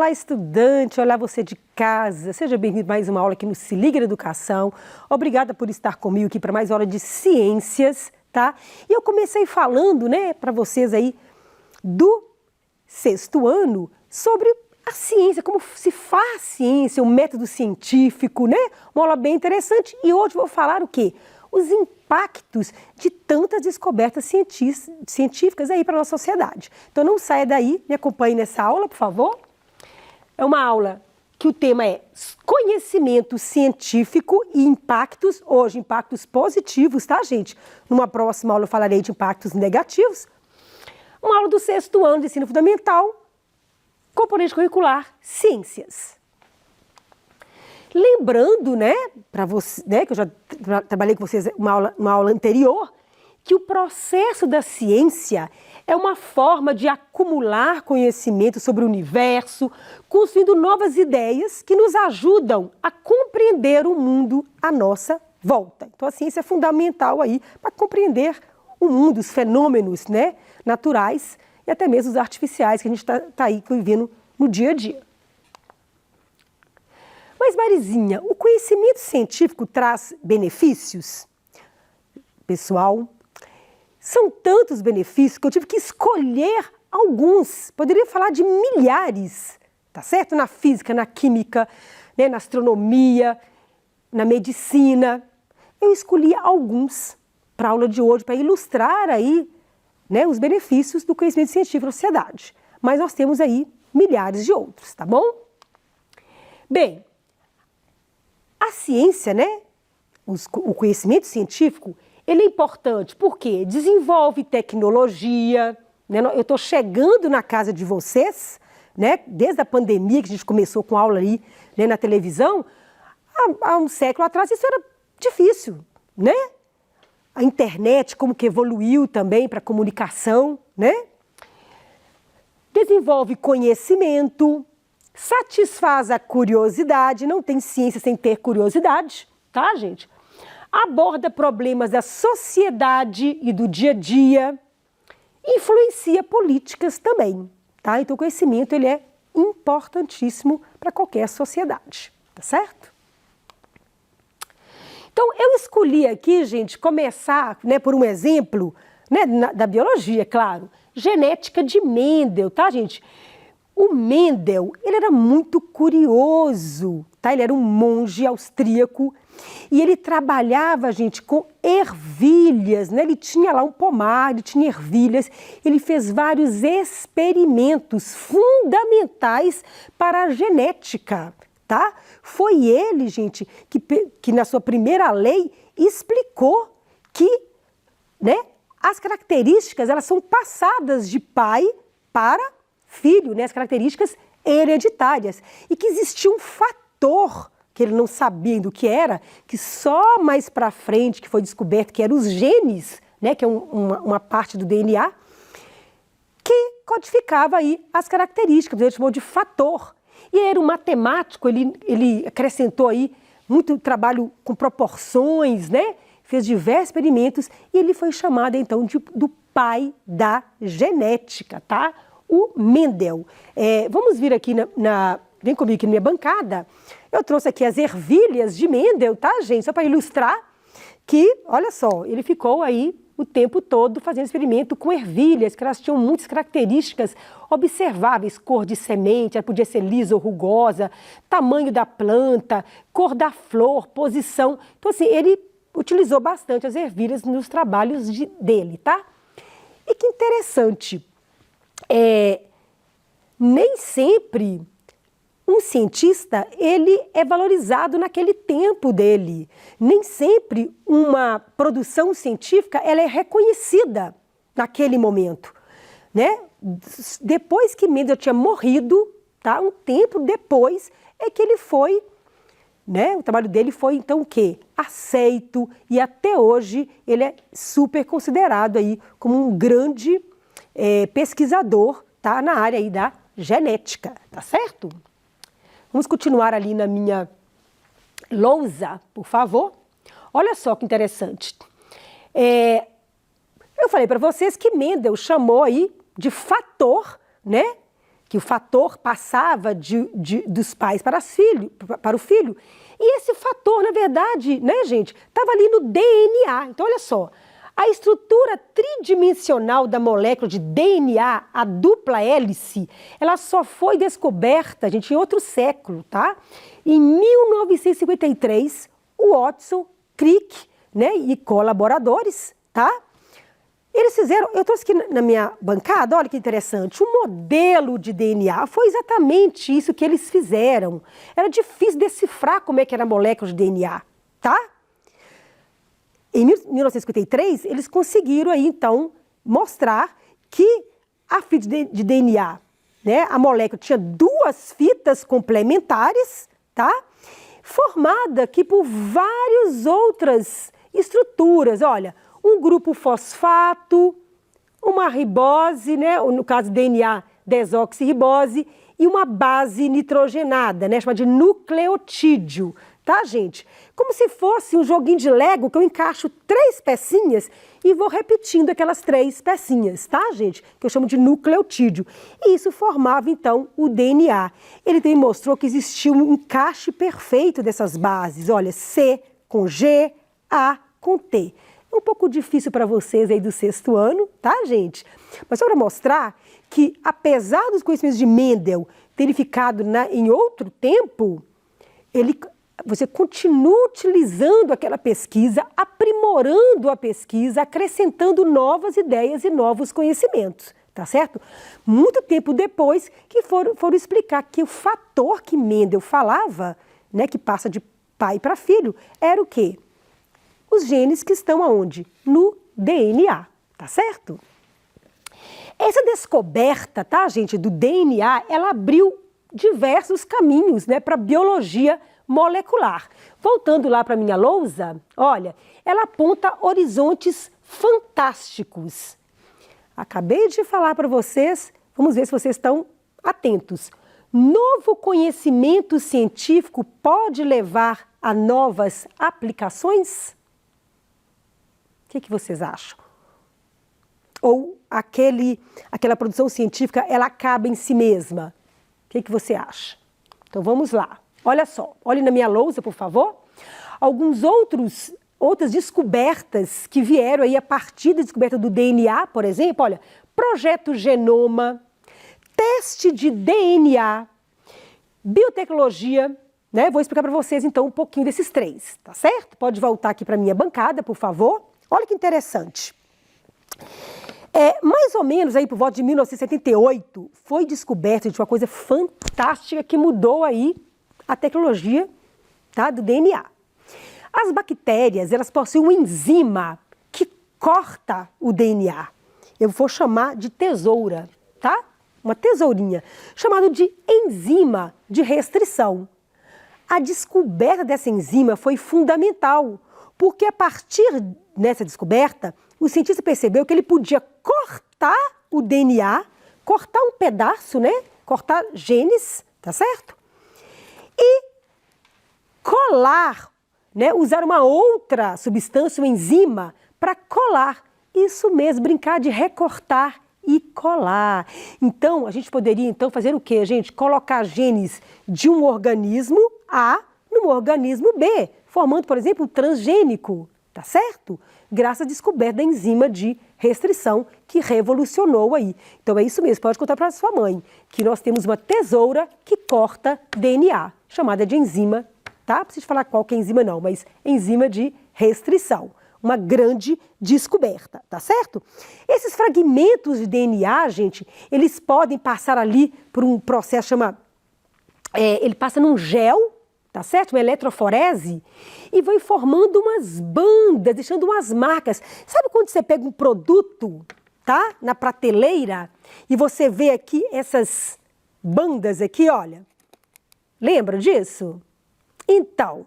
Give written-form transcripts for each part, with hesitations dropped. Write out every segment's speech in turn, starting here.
Olá, estudante, olá você de casa, seja bem-vindo a mais uma aula aqui no Se Liga na Educação. Obrigada por estar comigo aqui para mais uma aula de ciências, tá? E eu comecei falando, né, para vocês aí do sexto ano sobre a ciência, como se faz ciência, o método científico, né? Uma aula bem interessante e hoje eu vou falar o quê? Os impactos de tantas descobertas científicas aí para a nossa sociedade. Então não saia daí, me acompanhe nessa aula, por favor. É uma aula que o tema é conhecimento científico e impactos, hoje impactos positivos, tá, gente? Numa próxima aula eu falarei de impactos negativos. Uma aula do sexto ano de ensino fundamental, componente curricular, ciências. Lembrando, né, para você, né, que eu já trabalhei com vocês uma aula anterior, que o processo da ciência é uma forma de acumular conhecimento sobre o universo, construindo novas ideias que nos ajudam a compreender o mundo à nossa volta. Então a ciência é fundamental aí para compreender o mundo, os fenômenos, né, naturais e até mesmo os artificiais que a gente está aí vivendo no dia a dia. Mas, Marizinha, o conhecimento científico traz benefícios? Pessoal, são tantos benefícios que eu tive que escolher alguns. Poderia falar de milhares, tá certo? Na física, na química, né, na astronomia, na medicina. Eu escolhi alguns para a aula de hoje, para ilustrar aí, né, os benefícios do conhecimento científico na sociedade. Mas nós temos aí milhares de outros, tá bom? Bem, a ciência, né, o conhecimento científico, ele é importante porque desenvolve tecnologia, né, eu estou chegando na casa de vocês, né, desde a pandemia que a gente começou com aula aí, né, na televisão, há um século atrás isso era difícil, né? A internet como que evoluiu também para a comunicação, né? Desenvolve conhecimento, satisfaz a curiosidade, não tem ciência sem ter curiosidade, tá, gente? Aborda problemas da sociedade e do dia a dia, influencia políticas também, tá? Então o conhecimento ele é importantíssimo para qualquer sociedade, tá certo? Então eu escolhi aqui, gente, começar, né, por um exemplo, né, da biologia, claro, genética de Mendel, tá, gente? O Mendel, ele era muito curioso, tá? Ele era um monge austríaco e ele trabalhava, gente, com ervilhas, né? Ele tinha lá um pomar, ele tinha ervilhas, ele fez vários experimentos fundamentais para a genética, tá? Foi ele, gente, que na sua primeira lei explicou que, né, as características, elas são passadas de pai para filho, né, as características hereditárias, e que existia um fator que ele não sabia do que era, que só mais para frente que foi descoberto que eram os genes, né, que é uma parte do DNA, que codificava aí as características, ele chamou de fator. E ele era um matemático, ele acrescentou aí muito trabalho com proporções, né, fez diversos experimentos e ele foi chamado então do pai da genética, tá? O Mendel. Vamos vir aqui vem comigo aqui na minha bancada. Eu trouxe aqui as ervilhas de Mendel, tá, gente? Só para ilustrar que, olha só, ele ficou aí o tempo todo fazendo experimento com ervilhas, que elas tinham muitas características observáveis, cor de semente, ela podia ser lisa ou rugosa, tamanho da planta, cor da flor, posição. Então, assim, ele utilizou bastante as ervilhas nos trabalhos dele, tá? E que interessante. Nem sempre um cientista ele é valorizado naquele tempo dele. Nem sempre uma produção científica ela é reconhecida naquele momento, né? Depois que Mendel tinha morrido, tá? Um tempo depois é que ele foi, né? O trabalho dele foi então o quê? Aceito e até hoje ele é super considerado aí como um grande pesquisador, tá, na área aí da genética, tá certo? Vamos continuar ali na minha lousa, por favor. Olha só que interessante. Eu falei para vocês que Mendel chamou aí de fator, né, que o fator passava dos pais para o filho. E esse fator, na verdade, né, gente, estava ali no DNA. Então, olha só, a estrutura tridimensional da molécula de DNA, a dupla hélice, ela só foi descoberta, gente, em outro século, tá? Em 1953, o Watson, Crick, né, e colaboradores, tá? Eles fizeram, eu trouxe aqui na minha bancada, olha que interessante, um modelo de DNA. Foi exatamente isso que eles fizeram. Era difícil decifrar como é que era a molécula de DNA, tá? Em 1953, eles conseguiram aí, então, mostrar que a fita de DNA, né, a molécula tinha duas fitas complementares, tá? Formada aqui por várias outras estruturas, olha, um grupo fosfato, uma ribose, né, no caso DNA desoxirribose, e uma base nitrogenada, né, chamada de nucleotídeo, tá, gente? Como se fosse um joguinho de Lego que eu encaixo 3 pecinhas e vou repetindo aquelas 3 pecinhas, tá, gente? Que eu chamo de nucleotídeo. E isso formava, então, o DNA. Ele também mostrou que existia um encaixe perfeito dessas bases. Olha, C com G, A com T. É um pouco difícil para vocês aí do 6º ano, tá, gente? Mas só para mostrar que, apesar dos conhecimentos de Mendel terem ficado em outro tempo, você continua utilizando aquela pesquisa, aprimorando a pesquisa, acrescentando novas ideias e novos conhecimentos, tá certo? Muito tempo depois que foram explicar que o fator que Mendel falava, né, que passa de pai para filho, era o quê? Os genes que estão aonde? No DNA, tá certo? Essa descoberta, tá, gente, do DNA, ela abriu diversos caminhos, né, para a biologia molecular. Voltando lá para a minha lousa, olha, ela aponta horizontes fantásticos. Acabei de falar para vocês, vamos ver se vocês estão atentos. Novo conhecimento científico pode levar a novas aplicações? O que vocês acham? Ou aquela produção científica, ela acaba em si mesma? O que você acha? Então vamos lá. Olha só, olhe na minha lousa, por favor. Outras descobertas que vieram aí a partir da descoberta do DNA, por exemplo, olha, projeto Genoma, teste de DNA, biotecnologia, né? Vou explicar para vocês então um pouquinho desses 3, tá certo? Pode voltar aqui para a minha bancada, por favor. Olha que interessante. Mais ou menos aí por volta de 1978, foi descoberta uma coisa fantástica que mudou aí a tecnologia, tá, do DNA. As bactérias, elas possuem uma enzima que corta o DNA. Eu vou chamar de tesoura, tá? Uma tesourinha, chamada de enzima de restrição. A descoberta dessa enzima foi fundamental, porque a partir dessa descoberta, o cientista percebeu que ele podia cortar o DNA, cortar um pedaço, né? Cortar genes, tá certo? E colar, né? Usar uma outra substância, uma enzima, para colar. Isso mesmo, brincar de recortar e colar. Então, a gente poderia então fazer o quê, gente? Colocar genes de um organismo A no organismo B, formando, por exemplo, um transgênico, tá certo? Graças à descoberta da enzima de restrição que revolucionou aí. Então é isso mesmo, pode contar para a sua mãe, que nós temos uma tesoura que corta DNA, chamada de enzima, tá? Não preciso falar qual que é a enzima não, mas enzima de restrição. Uma grande descoberta, tá certo? Esses fragmentos de DNA, gente, eles podem passar ali por um processo ele passa num gel, tá certo? Uma eletroforese, e vai formando umas bandas, deixando umas marcas. Sabe quando você pega um produto, tá? Na prateleira, e você vê aqui essas bandas aqui, olha. Lembra disso? Então,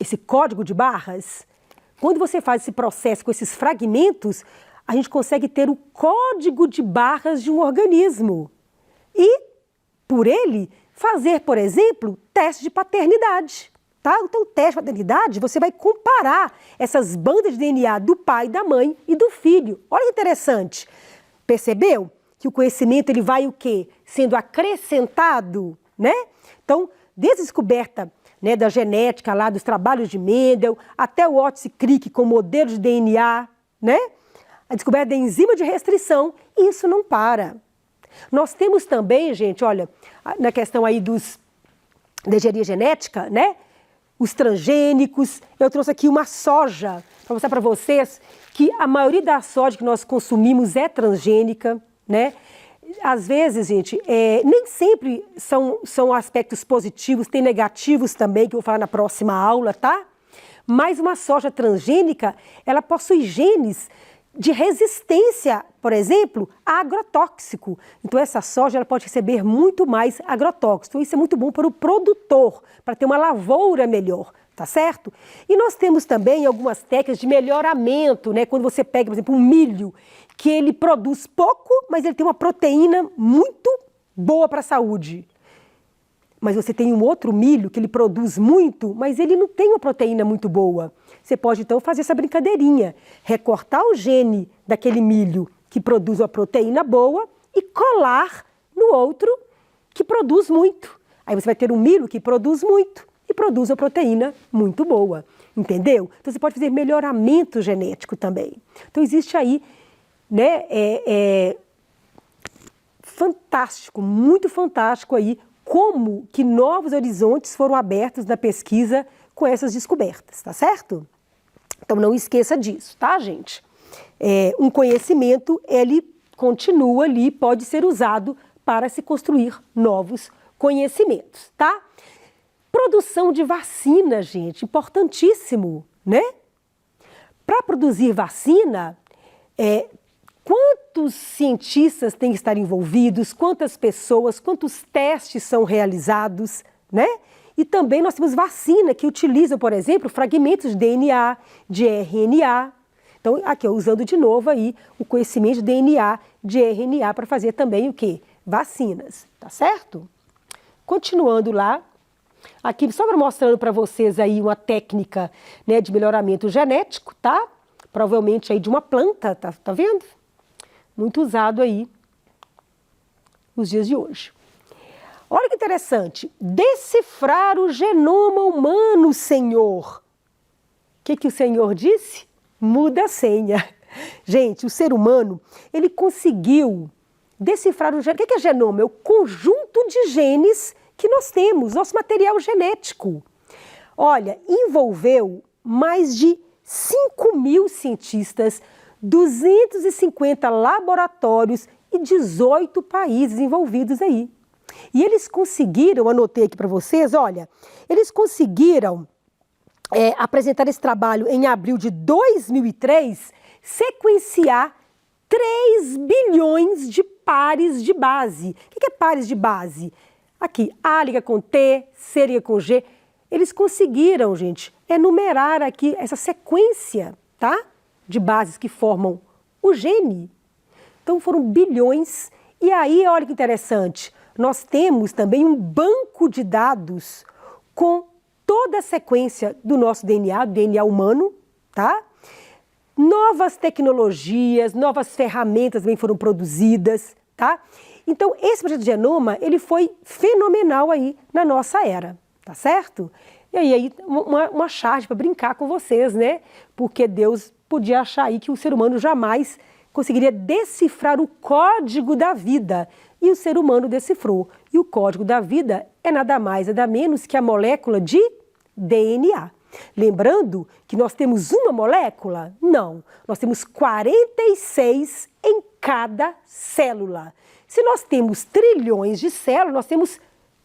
esse código de barras, quando você faz esse processo com esses fragmentos, a gente consegue ter o código de barras de um organismo. E, por ele, fazer, por exemplo, teste de paternidade. Tá? Então, teste de paternidade, você vai comparar essas bandas de DNA do pai, da mãe e do filho. Olha que interessante. Percebeu? Que que o conhecimento ele vai o quê? Sendo acrescentado, né? Então, desde a descoberta, né, da genética lá, dos trabalhos de Mendel, até o Otis Crick com modelo de DNA, né? A descoberta da enzima de restrição, isso não para. Nós temos também, gente, olha, na questão aí da engenharia genética, né? Os transgênicos, eu trouxe aqui uma soja, para mostrar para vocês que a maioria da soja que nós consumimos é transgênica, né? Às vezes, gente, nem sempre são aspectos positivos, tem negativos também, que eu vou falar na próxima aula, tá? Mas uma soja transgênica, ela possui genes de resistência, por exemplo, a agrotóxico. Então, essa soja ela pode receber muito mais agrotóxico. Então, isso é muito bom para o produtor, para ter uma lavoura melhor, tá certo? E nós temos também algumas técnicas de melhoramento, né? Quando você pega, por exemplo, um milho, que ele produz pouco, mas ele tem uma proteína muito boa para a saúde. Mas você tem um outro milho que ele produz muito, mas ele não tem uma proteína muito boa. Você pode, então, fazer essa brincadeirinha. Recortar o gene daquele milho que produz uma proteína boa e colar no outro que produz muito. Aí você vai ter um milho que produz muito e produz uma proteína muito boa. Entendeu? Então, você pode fazer melhoramento genético também. Então, existe aí, né, fantástico, muito fantástico aí, como que novos horizontes foram abertos na pesquisa com essas descobertas, tá certo? Então, não esqueça disso, tá, gente? Um conhecimento, ele continua ali, pode ser usado para se construir novos conhecimentos, tá? Produção de vacina, gente, importantíssimo, né? Para produzir vacina, quantos cientistas têm que estar envolvidos, quantas pessoas, quantos testes são realizados, né? E também nós temos vacina que utilizam, por exemplo, fragmentos de DNA, de RNA. Então, aqui, usando de novo aí o conhecimento de DNA, de RNA, para fazer também o quê? Vacinas, tá certo? Continuando lá, aqui só mostrando para vocês aí uma técnica, né, de melhoramento genético, tá? Provavelmente aí de uma planta, tá vendo? Muito usado aí nos dias de hoje. Olha que interessante, decifrar o genoma humano, Senhor. O que o Senhor disse? Muda a senha. Gente, o ser humano, ele conseguiu decifrar o genoma. O que é genoma? É o conjunto de genes que nós temos, nosso material genético. Olha, envolveu mais de 5.000 cientistas, 250 laboratórios e 18 países envolvidos aí. E eles conseguiram, anotei aqui para vocês, olha, eles conseguiram apresentar esse trabalho em abril de 2003, sequenciar 3 bilhões de pares de base. O que é pares de base? Aqui, A liga com T, C liga com G. Eles conseguiram, gente, enumerar aqui essa sequência, tá? De bases que formam o gene. Então foram bilhões. E aí, olha que interessante, nós temos também um banco de dados com toda a sequência do nosso DNA, do DNA humano, tá? Novas tecnologias, novas ferramentas também foram produzidas, tá? Então, esse projeto de genoma, ele foi fenomenal aí na nossa era, tá certo? E aí uma charge para brincar com vocês, né? Porque Deus podia achar aí que o ser humano jamais conseguiria decifrar o código da vida. E o ser humano decifrou. E o código da vida é nada mais, nada menos que a molécula de DNA. Lembrando que nós temos uma molécula? Não. Nós temos 46 em cada célula. Se nós temos trilhões de células, nós temos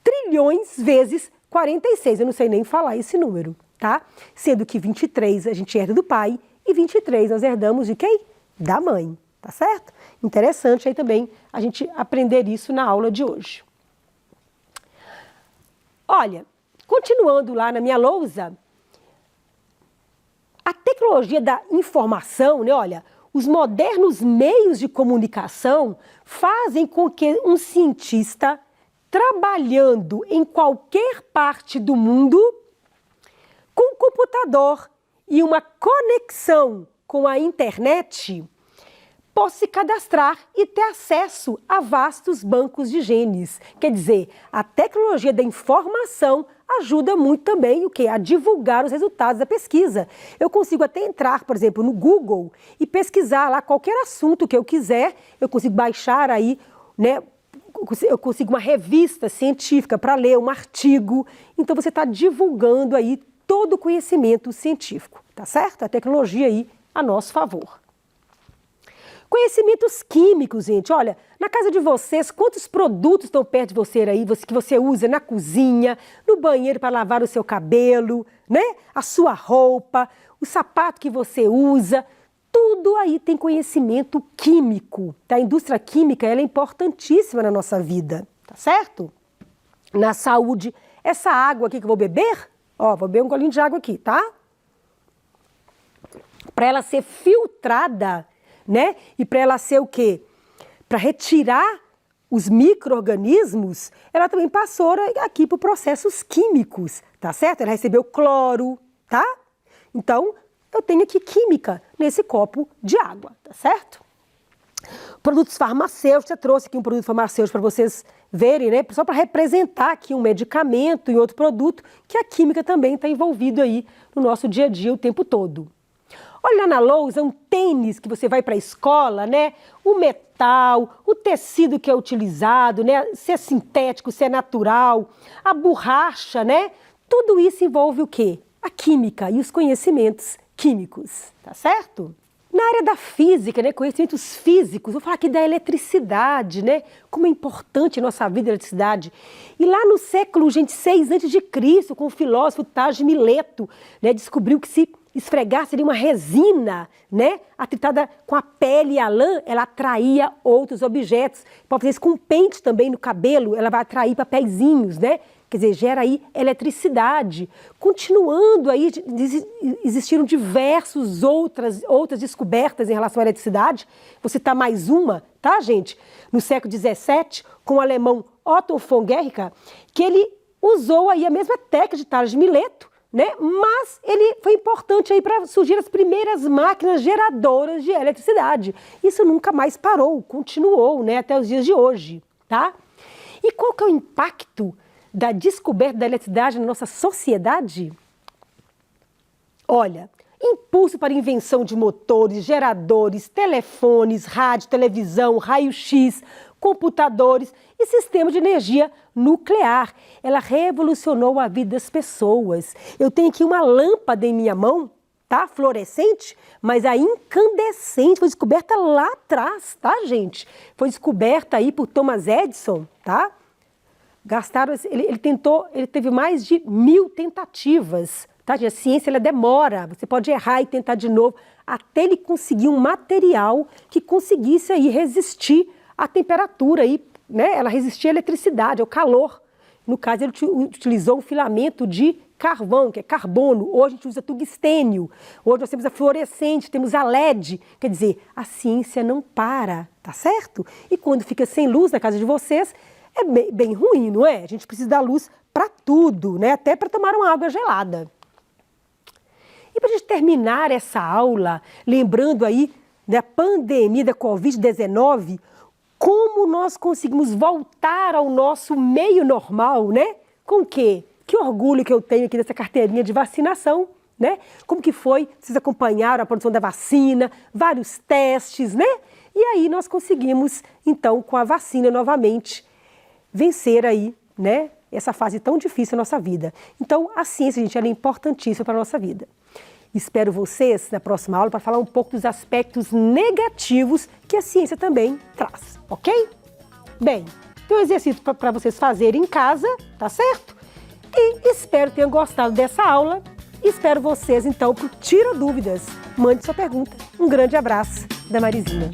trilhões vezes 46. Eu não sei nem falar esse número, tá? Sendo que 23 a gente herda do pai e 23 nós herdamos de quem? Da mãe, tá certo? Interessante aí também a gente aprender isso na aula de hoje. Olha, continuando lá na minha lousa, a tecnologia da informação, né? Olha, os modernos meios de comunicação fazem com que um cientista trabalhando em qualquer parte do mundo, com um computador e uma conexão com a internet, possa se cadastrar e ter acesso a vastos bancos de genes. Quer dizer, a tecnologia da informação ajuda muito também a divulgar os resultados da pesquisa. Eu consigo até entrar, por exemplo, no Google e pesquisar lá qualquer assunto que eu quiser, eu consigo baixar aí, né? Eu consigo uma revista científica para ler, um artigo. Então você está divulgando aí todo o conhecimento científico, tá certo? A tecnologia aí a nosso favor. Conhecimentos químicos, gente. Olha, na casa de vocês, quantos produtos estão perto de você aí, que você usa na cozinha, no banheiro para lavar o seu cabelo, né? A sua roupa, o sapato que você usa, tudo aí tem conhecimento químico. Tá? A indústria química ela é importantíssima na nossa vida, tá certo? Na saúde, essa água aqui que eu vou beber, ó, vou beber um golinho de água aqui, tá? Para ela ser filtrada, né? E para ela ser o quê? Para retirar os micro-organismos, ela também passou aqui por processos químicos, tá certo? Ela recebeu cloro, tá? Então, eu tenho aqui química nesse copo de água, tá certo? Produtos farmacêuticos, eu trouxe aqui um produto farmacêutico para vocês verem, né? Só para representar aqui um medicamento e outro produto, que a química também está envolvido aí no nosso dia a dia o tempo todo. Olha lá na lousa um tênis que você vai para a escola, né? O metal, o tecido que é utilizado, né? Se é sintético, se é natural, a borracha, né? Tudo isso envolve o quê? A química e os conhecimentos químicos, tá certo? Na área da física, né? Conhecimentos físicos, vou falar aqui da eletricidade, né? Como é importante a nossa vida a eletricidade. E lá no século, 6 a.C., com o filósofo Tales de Mileto, né? Descobriu que se esfregasse ali uma resina, né, atritada com a pele e a lã, ela atraía outros objetos. Pode fazer isso com pente também no cabelo, ela vai atrair papeizinhos, né? Quer dizer, gera aí eletricidade. Continuando aí, existiram diversas outras descobertas em relação à eletricidade. Vou citar mais uma, tá, gente? No século XVII, com o alemão Otto von Guericke, que ele usou aí a mesma técnica de Tales de Mileto, né? Mas ele foi importante aí para surgir as primeiras máquinas geradoras de eletricidade. Isso nunca mais parou, continuou, né, até os dias de hoje, tá? E qual que é o impacto da descoberta da eletricidade na nossa sociedade? Olha, impulso para a invenção de motores, geradores, telefones, rádio, televisão, raio-x, computadores e sistemas de energia nuclear. Ela revolucionou a vida das pessoas. Eu tenho aqui uma lâmpada em minha mão, tá? Fluorescente, mas a incandescente foi descoberta lá atrás, tá, gente? Foi descoberta aí por Thomas Edison, tá? Ele teve mais de 1000 tentativas, tá? A ciência, ela demora, você pode errar e tentar de novo, até ele conseguir um material que conseguisse aí resistir à temperatura aí, né? Ela resistia à eletricidade, ao calor. No caso, ele utilizou um filamento de carvão, que é carbono. Hoje a gente usa tungstênio. Hoje nós temos a fluorescente, temos a LED. Quer dizer, a ciência não para, tá certo? E quando fica sem luz na casa de vocês, é bem ruim, não é? A gente precisa da luz para tudo, né? Até para tomar uma água gelada. E para a gente terminar essa aula, lembrando aí da pandemia da Covid-19, como nós conseguimos voltar ao nosso meio normal, né? Com o quê? Que orgulho que eu tenho aqui dessa carteirinha de vacinação, né? Como que foi? Vocês acompanharam a produção da vacina, vários testes, né? E aí nós conseguimos, então, com a vacina novamente, vencer aí, né? Essa fase tão difícil da nossa vida. Então, a ciência, gente, ela é importantíssima para a nossa vida. Espero vocês na próxima aula para falar um pouco dos aspectos negativos que a ciência também traz, ok? Bem, tem um exercício para vocês fazerem em casa, tá certo? E espero que tenham gostado dessa aula. Espero vocês, então, para o Tira Dúvidas. Mande sua pergunta. Um grande abraço da Marizinha.